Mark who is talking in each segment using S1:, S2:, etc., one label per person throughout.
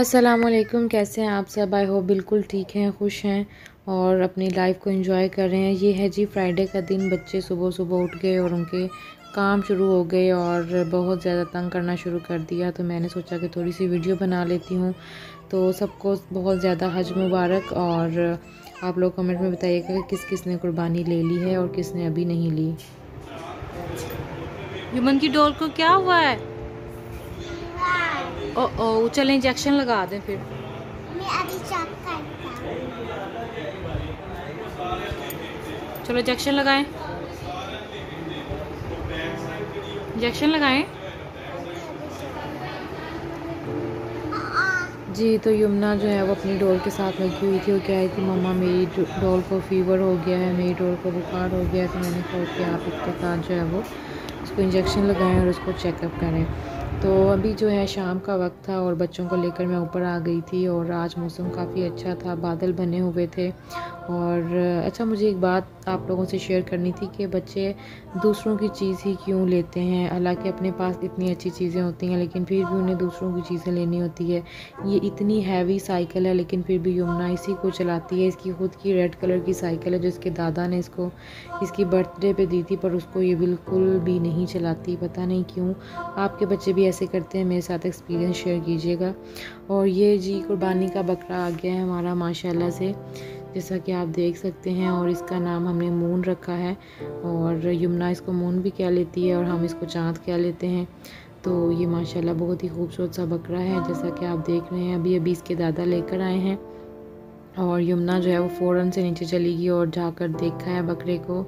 S1: अस्सलामुअलैकुम, कैसे हैं आप सब। आई होप बिल्कुल ठीक हैं, खुश हैं और अपनी लाइफ को एंजॉय कर रहे हैं। ये है जी फ्राइडे का दिन। बच्चे सुबह सुबह उठ गए और उनके काम शुरू हो गए और बहुत ज़्यादा तंग करना शुरू कर दिया। तो मैंने सोचा कि थोड़ी सी वीडियो बना लेती हूँ। तो सबको बहुत ज़्यादा हज मुबारक। और आप लोग कमेंट में बताइएगा कि किस किस ने कुर्बानी ले ली है और किसने अभी नहीं ली। युमन की डोर को क्या हुआ है? ओ चलें इंजेक्शन लगा दें फिर।
S2: मैं अभी चेक करता हूँ।
S1: चलो इंजेक्शन लगाएं, इंजेक्शन लगाएं। जी तो यमुना जो है वो अपनी डॉल के साथ लगी हुई थी और कह रही थी मम्मा मेरी डॉल को फ़ीवर हो गया है, मेरी डॉल को बुखार हो गया है। तो मैंने कहा कि आप इसके साथ जो है वो उसको इंजेक्शन लगाएं और उसको चेकअप करें। तो अभी जो है शाम का वक्त था और बच्चों को लेकर मैं ऊपर आ गई थी और आज मौसम काफ़ी अच्छा था, बादल बने हुए थे। और अच्छा, मुझे एक बात आप लोगों से शेयर करनी थी कि बच्चे दूसरों की चीज़ ही क्यों लेते हैं। हालांकि अपने पास इतनी अच्छी चीज़ें होती हैं लेकिन फिर भी उन्हें दूसरों की चीज़ें लेनी होती है। ये इतनी हैवी साइकिल है लेकिन फिर भी यमुना इसी को चलाती है। इसकी खुद की रेड कलर की साइकिल है जो इसके दादा ने इसको इसकी बर्थडे पे दी थी, पर उसको ये बिल्कुल भी नहीं चलाती, पता नहीं क्यों। आपके बच्चे भी ऐसे करते हैं? मेरे साथ एक्सपीरियंस शेयर कीजिएगा। और ये जी कुर्बानी का बकरा आ गया है हमारा माशाल्लाह से, जैसा कि आप देख सकते हैं। और इसका नाम हमने मून रखा है और यमुना इसको मून भी कह लेती है और हम इसको चाँद कह लेते हैं। तो ये माशाल्लाह बहुत ही खूबसूरत सा बकरा है, जैसा कि आप देख रहे हैं। अभी अभी इसके दादा लेकर आए हैं और यमुना जो है वो फ़ौरन से नीचे चली गई और जाकर देखा है बकरे को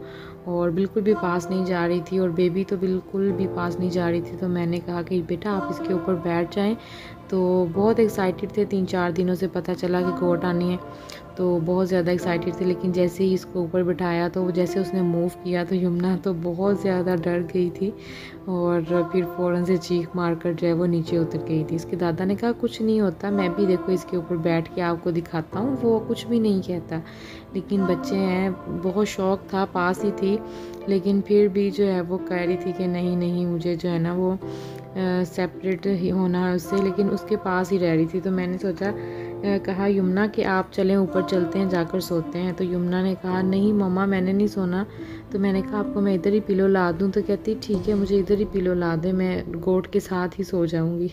S1: और बिल्कुल भी पास नहीं जा रही थी। और बेबी तो बिल्कुल भी पास नहीं जा रही थी। तो मैंने कहा कि बेटा आप इसके ऊपर बैठ जाएं। तो बहुत एक्साइटेड थे, 3-4 दिनों से पता चला कि गोट आनी है, तो बहुत ज़्यादा एक्साइटेड थे। लेकिन जैसे ही इसको ऊपर बिठाया तो जैसे उसने मूव किया तो यमुना तो बहुत ज़्यादा डर गई थी और फिर फ़ौरन से चीख मारकर जो है वो नीचे उतर गई थी। इसके दादा ने कहा कुछ नहीं होता, मैं भी देखो इसके ऊपर बैठ के आपको दिखाता हूँ, वो कुछ भी नहीं कहता। लेकिन बच्चे हैं, बहुत शौक़ था, पास ही थी लेकिन फिर भी जो है वो कह रही थी कि नहीं नहीं मुझे जो है ना वो सेपरेट ही होना है उससे, लेकिन उसके पास ही रह रही थी। तो मैंने सोचा कहा यमुना कि आप चलें ऊपर चलते हैं, जाकर सोते हैं। तो यमुना ने कहा नहीं मम्मा मैंने नहीं सोना। तो मैंने कहा आपको मैं इधर ही पिलो ला दूँ। तो कहती ठीक है मुझे इधर ही पिलो ला दे, मैं गोट के साथ ही सो जाऊँगी।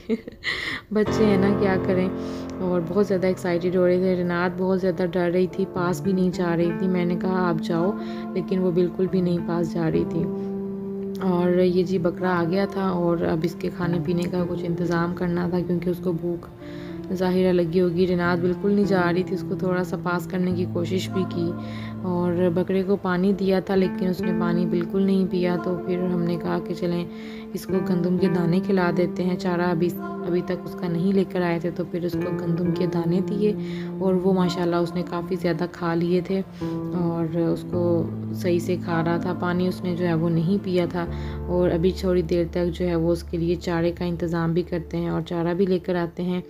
S1: बच्चे हैं ना, क्या करें। और बहुत ज़्यादा एक्साइटेड हो रहे थे। रिनात बहुत ज़्यादा डर रही थी, पास भी नहीं जा रही थी। मैंने कहा आप जाओ, लेकिन वो बिल्कुल भी नहीं पास जा रही थी। और ये जी बकरा आ गया था और अब इसके खाने पीने का कुछ इंतज़ाम करना था क्योंकि उसको भूख ज़ाहिरा लगी होगी। रिनात बिल्कुल नहीं जा रही थी, उसको थोड़ा सा पास करने की कोशिश भी की और बकरे को पानी दिया था लेकिन उसने पानी बिल्कुल नहीं पिया। तो फिर हमने कहा कि चलें इसको गंदम के दाने खिला देते हैं। चारा अभी तक उसका नहीं लेकर आए थे, तो फिर उसको गंदम के दाने दिए और वो माशाल्लाह उसने काफ़ी ज़्यादा खा लिए थे और उसको सही से खा रहा था। पानी उसने जो है वो नहीं पिया था और अभी थोड़ी देर तक जो है वो उसके लिए चारे का इंतज़ाम भी करते हैं और चारा भी लेकर आते हैं।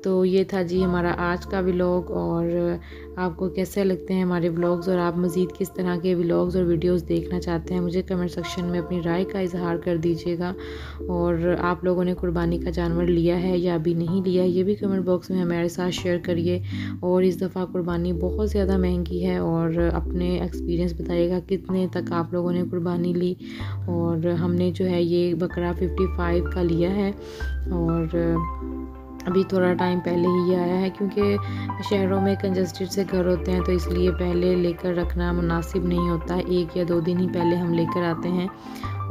S1: तो ये था जी हमारा आज का व्लॉग। और आपको कैसे लगते हैं हमारे व्लॉग्स और आप मज़ीद किस तरह के व्लॉग्स और वीडियोस देखना चाहते हैं, मुझे कमेंट सेक्शन में अपनी राय का इजहार कर दीजिएगा। और आप लोगों ने कुर्बानी का जानवर लिया है या अभी नहीं लिया, ये भी कमेंट बॉक्स में हमारे साथ शेयर करिए। और इस दफ़ा कुर्बानी बहुत ज़्यादा महंगी है और अपने एक्सपीरियंस बताइएगा कितने तक आप लोगों ने कुर्बानी ली। और हमने जो है ये बकरा 55 का लिया है और अभी थोड़ा टाइम पहले ही ये आया है क्योंकि शहरों में कंजस्टेड से घर होते हैं, तो इसलिए पहले लेकर रखना मुनासिब नहीं होता। 1 या 2 दिन ही पहले हम लेकर आते हैं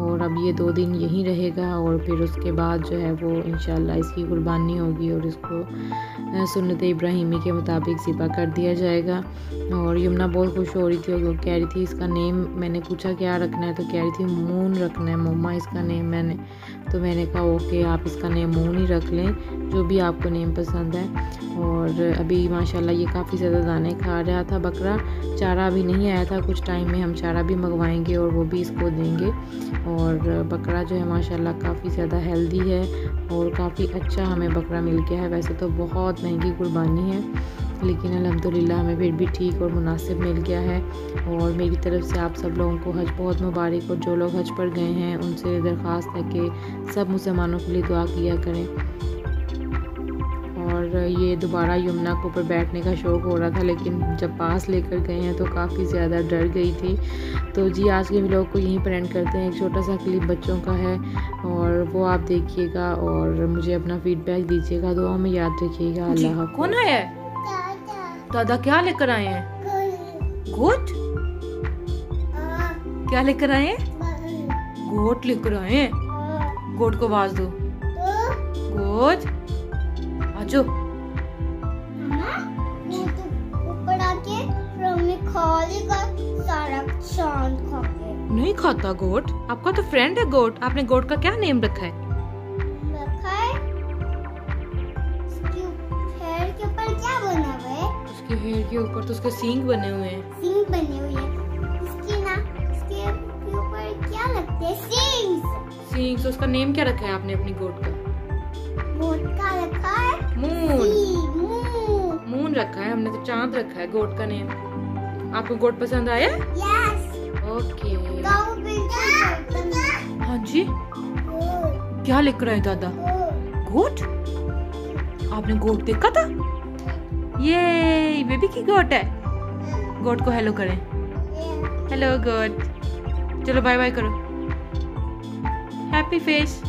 S1: और अब ये 2 दिन यहीं रहेगा और फिर उसके बाद जो है वो इंशाल्लाह इसकी कुर्बानी होगी और इसको सुन्नत इब्राहिमी के मुताबिक ज़िबा कर दिया जाएगा। और यमुना बहुत खुश हो रही थी और कह रही थी इसका नेम, मैंने पूछा क्या रखना है तो कह रही थी मून रखना है मम्मा इसका नेम। मैंने कहा ओके आप इसका नेम मून ही रख लें, जो भी आपको नेम पसंद है। और अभी माशाल्लाह ये काफ़ी ज़्यादा दाने खा रहा था बकरा, चारा अभी नहीं आया था, कुछ टाइम में हम चारा भी मंगवाएंगे और वो भी इसको देंगे। और बकरा जो है माशाल्लाह काफ़ी ज़्यादा हेल्दी है और काफ़ी अच्छा हमें बकरा मिल गया है। वैसे तो बहुत महंगी कुर्बानी है लेकिन अल्हम्दुलिल्लाह हमें फिर भी ठीक और मुनासिब मिल गया है। और मेरी तरफ़ से आप सब लोगों को हज बहुत मुबारक। और जो लोग हज पर गए हैं उनसे दरख्वास्त है कि सब मुसलमानों के लिए दुआ किया करें। और और ये दोबारा यमुना के ऊपर बैठने का शौक़ हो रहा था, लेकिन जब पास लेकर गए हैं तो काफ़ी ज़्यादा डर गई थी। तो जी आज के व्लॉग को यहीं पर एंड करते हैं। एक छोटा सा क्लिप बच्चों का है और वो आप देखिएगा और मुझे अपना फीडबैक दीजिएगा, दुआ में याद रखिएगा। अल्लाह हाफ़िज़।
S3: कौन आया है? दादा क्या लेकर आए हैं? गोट? क्या लेकर आए हैं? गोट लेकर आए हैं। गोट को आवाज दो। गोट आजो।
S2: ऊपर आके खा लेगा सारा चांद खा के।
S3: नहीं खाता गोट। आपका तो फ्रेंड है गोट। आपने गोट का क्या नेम रखा है?
S2: हेयर के ऊपर क्या बना हुआ है?
S3: उसके हेयर के ऊपर तो उसके सींग बने हुए हैं।
S2: सींग बने हुए हैं। इसके ऊपर क्या लगते हैं?
S3: सींग। तो उसका नेम क्या रखा है आपने अपनी गोट का?
S2: गोट का रखा है
S3: मून। मून रखा है हमने, तो चांद रखा है गोट का नेम। आपको गोट पसंद आया?
S2: यस।
S3: ओके।
S2: हाँ
S3: हाँ जी। क्या लिख रहे हैं दादा? गोट? आपने गोट देखा था? ये बेबी की गोट है। गोट को हेलो करें। हेलो गोट। चलो बाय बाय करो। Happy face.